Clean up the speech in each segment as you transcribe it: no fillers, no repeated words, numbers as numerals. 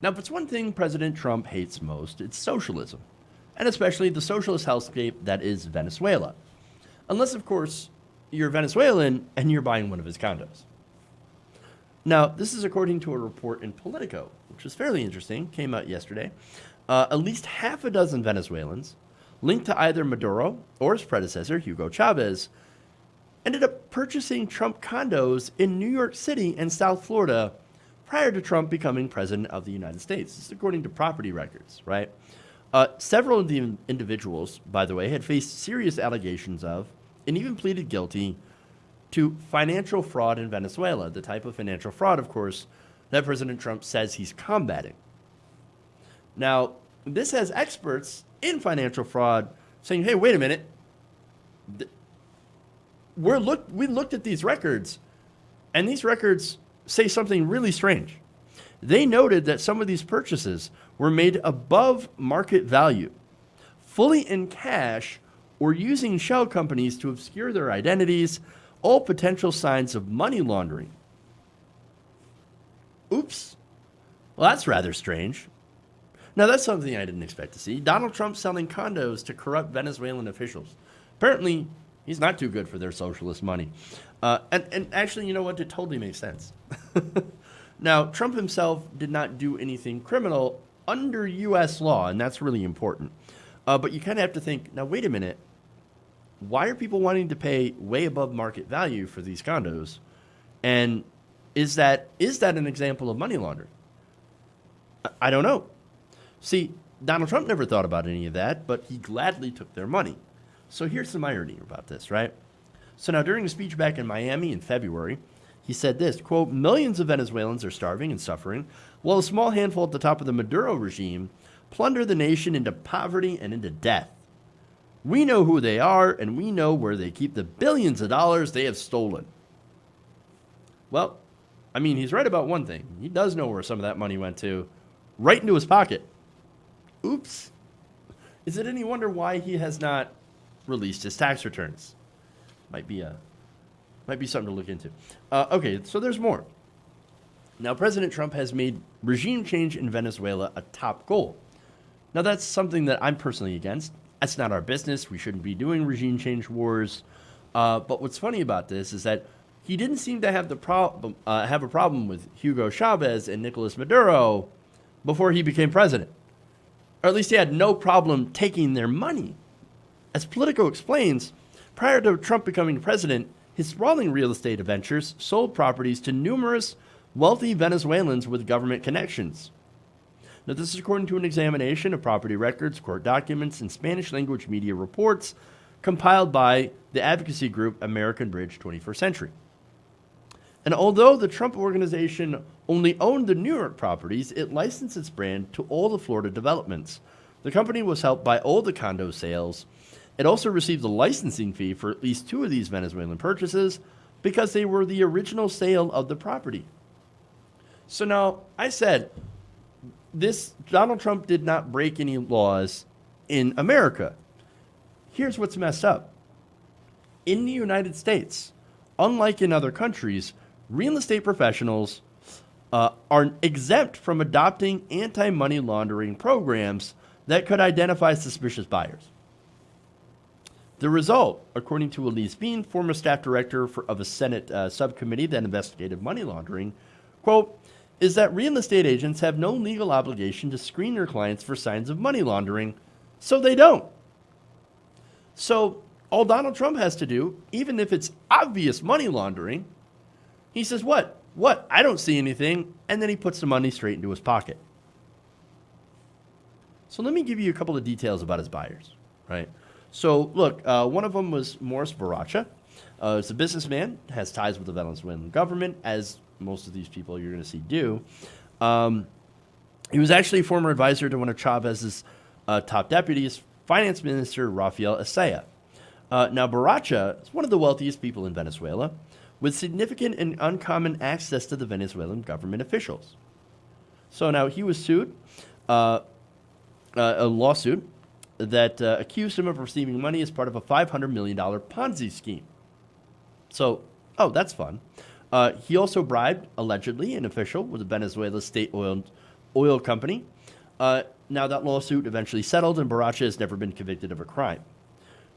Now, if it's one thing President Trump hates most, it's socialism, and especially the socialist hellscape that is Venezuela. Unless, of course, you're Venezuelan and you're buying one of his condos. Now, this is according to a report in Politico, which was fairly interesting, came out yesterday. At least half a dozen Venezuelans linked to either Maduro or his predecessor, Hugo Chavez, ended up purchasing Trump condos in New York City and South Florida prior to Trump becoming president of the United States. This is according to property records, right? Several of the individuals, by the way, had faced serious allegations of and even pleaded guilty to financial fraud in Venezuela, the type of financial fraud, of course, that President Trump says he's combating. Now, this has experts in financial fraud saying, hey, wait a minute. We looked at these records, and these records say something really strange. They noted that some of these purchases were made above market value, fully in cash, or using shell companies to obscure their identities, all potential signs of money laundering. Oops. Well, that's rather strange. Now, that's something I didn't expect to see. Donald Trump selling condos to corrupt Venezuelan officials. Apparently, he's not too good for their socialist money. And actually, you know what? It totally makes sense. Now, Trump himself did not do anything criminal under U.S. law, and that's really important. But you kind of have to think, now, wait a minute. Why are people wanting to pay way above market value for these condos? And is that an example of money laundering? I don't know. See, Donald Trump never thought about any of that, but he gladly took their money. So here's some irony about this, right? So now during a speech back in Miami in February, he said this, quote, millions of Venezuelans are starving and suffering, while a small handful at the top of the Maduro regime plunder the nation into poverty and into death. We know who they are, and we know where they keep the billions of dollars they have stolen. Well, I mean, he's right about one thing. He does know where some of that money went to, right into his pocket. Oops. Is it any wonder why he has not released his tax returns? Might be something to look into. Okay, so there's more. Now, President Trump has made regime change in Venezuela a top goal. Now, that's something that I'm personally against. That's not our business. We shouldn't be doing regime change wars. But what's funny about this is that he didn't seem to have a problem with Hugo Chavez and Nicolas Maduro before he became president. Or at least he had no problem taking their money. As Politico explains, prior to Trump becoming president, his sprawling real estate ventures sold properties to numerous wealthy Venezuelans with government connections. Now, this is according to an examination of property records, court documents, and Spanish-language media reports compiled by the advocacy group American Bridge 21st Century. And although the Trump organization only owned the New York properties, it licensed its brand to all the Florida developments. The company was helped by all the condo sales. It also received a licensing fee for at least two of these Venezuelan purchases because they were the original sale of the property. So now, I said, Donald Trump did not break any laws in America. Here's what's messed up. In the United States, unlike in other countries, real estate professionals are exempt from adopting anti-money laundering programs that could identify suspicious buyers. The result, according to Elise Bean, former staff director of a Senate subcommittee that investigated money laundering, quote, is that real estate agents have no legal obligation to screen their clients for signs of money laundering, so they don't. So all Donald Trump has to do, even if it's obvious money laundering, he says, what? I don't see anything, and then he puts the money straight into his pocket. So let me give you a couple of details about his buyers, right? So look, one of them was Morris Baracha. He's a businessman, has ties with the Venezuelan government, as most of these people you're going to see do. He was actually a former advisor to one of Chavez's top deputies, Finance Minister Rafael Asaya. Now, Baracha is one of the wealthiest people in Venezuela, with significant and uncommon access to the Venezuelan government officials. So now he was sued, a lawsuit that accused him of receiving money as part of a $500 million Ponzi scheme. So, that's fun. He also bribed, allegedly, an official with Venezuela's state-owned Oil Company. Now, that lawsuit eventually settled, and Baracha has never been convicted of a crime.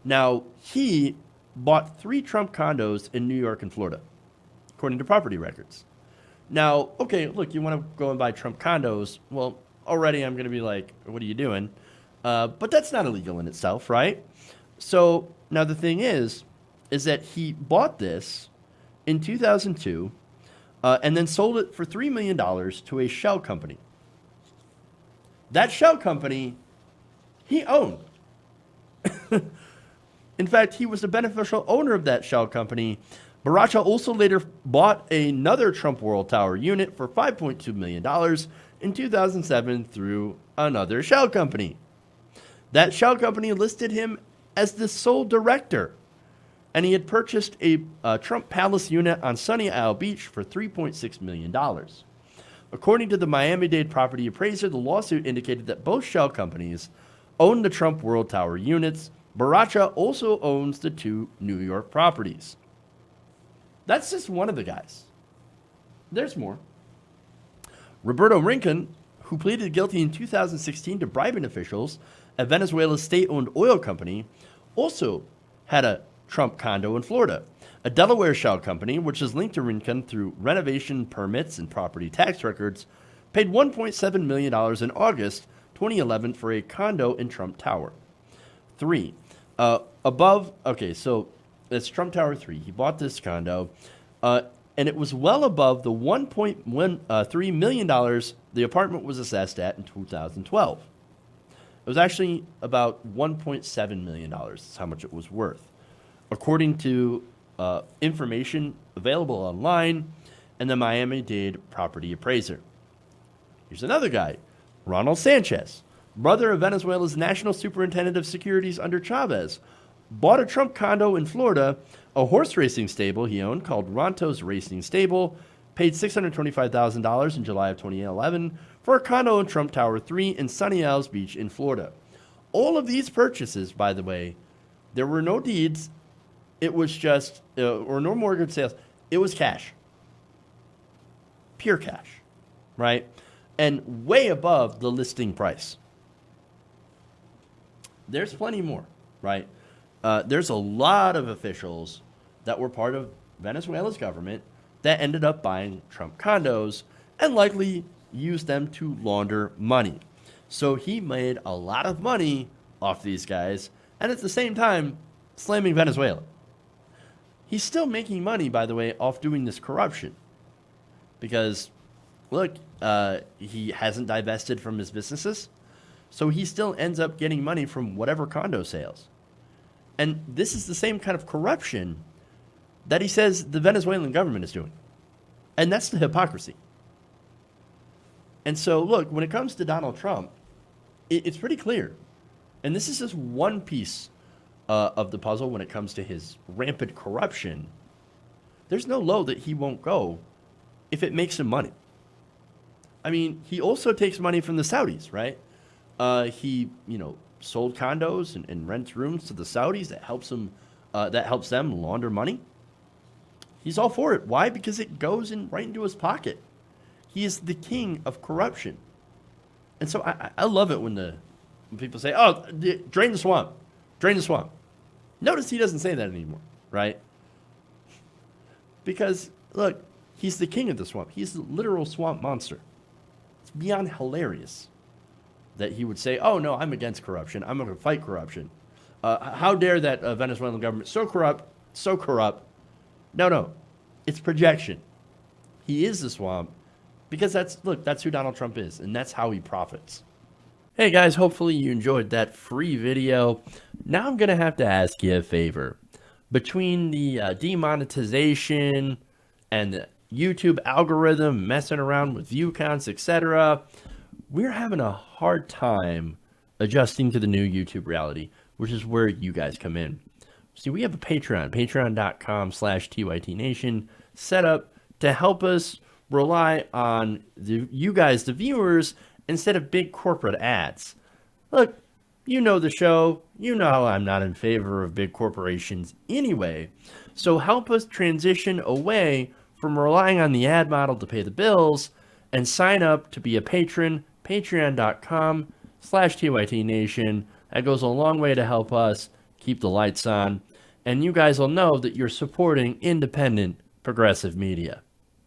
Now, he bought 3 Trump condos in New York and Florida, according to property records. Now, okay, look, you want to go and buy Trump condos. Well, already I'm going to be like, what are you doing? But that's not illegal in itself, right? So now the thing is that he bought this in 2002 and then sold it for $3 million to a shell company. That shell company he owned. In fact, he was the beneficial owner of that shell company. Baracha also later bought another Trump World Tower unit for $5.2 million in 2007 through another shell company. That shell company listed him as the sole director, and he had purchased a Trump Palace unit on Sunny Isle Beach for $3.6 million. According to the Miami-Dade property appraiser, the lawsuit indicated that both shell companies own the Trump World Tower units. Baracha also owns the 2 New York properties. That's just one of the guys. There's more. Roberto Rincon, who pleaded guilty in 2016 to bribing officials at Venezuela's state-owned oil company, also had a Trump condo in Florida. A Delaware shell company, which is linked to Rincon through renovation permits and property tax records, paid $1.7 million in August 2011 for a condo in Trump Tower 3. So it's Trump Tower 3. He bought this condo, and it was well above the $1.3 million the apartment was assessed at in 2012. It was actually about $1.7 million. That's how much it was worth, according to information available online and the Miami-Dade property appraiser. Here's another guy, Ronald Sanchez, brother of Venezuela's National Superintendent of Securities under Chavez, bought a Trump condo in Florida, a horse racing stable he owned called Rontos Racing Stable, paid $625,000 in July of 2011 for a condo in Trump Tower 3 in Sunny Isles Beach in Florida. All of these purchases, by the way, there were no deeds. It was just, or no mortgage sales. It was cash. Pure cash, right? And way above the listing price. There's plenty more, right? There's a lot of officials that were part of Venezuela's government that ended up buying Trump condos and likely used them to launder money. So he made a lot of money off these guys, and at the same time, slamming Venezuela. He's still making money, by the way, off doing this corruption. Because, look, he hasn't divested from his businesses, so he still ends up getting money from whatever condo sales. And this is the same kind of corruption that he says the Venezuelan government is doing. And that's the hypocrisy. And so, look, when it comes to Donald Trump, it's pretty clear. And this is just one piece of the puzzle when it comes to his rampant corruption. There's no low that he won't go if it makes him money. I mean, he also takes money from the Saudis, right? He, sold condos and rents rooms to the Saudis. That helps them launder money. He's all for it. Why? Because it goes right into his pocket. He is the king of corruption. And so I love it when people say, oh, drain the swamp. Drain the swamp. Notice he doesn't say that anymore, right? Because, look, he's the king of the swamp. He's the literal swamp monster. It's beyond hilarious that he would say, oh, no, I'm against corruption. I'm going to fight corruption. How dare that Venezuelan government, so corrupt. No, it's projection. He is the swamp because that's who Donald Trump is, and that's how he profits. Hey guys, hopefully you enjoyed that free video. Now I'm going to have to ask you a favor. Between the demonetization and the YouTube algorithm messing around with view counts, etc., we're having a hard time adjusting to the new YouTube reality, which is where you guys come in. See, we have a patreon.com/TYTNation set up to help us rely on you guys, the viewers, instead of big corporate ads. Look, you know the show. You know I'm not in favor of big corporations anyway. So help us transition away from relying on the ad model to pay the bills and sign up to be a patron patreon.com/TYTNation. That goes a long way to help us keep the lights on. And you guys will know that you're supporting independent progressive media.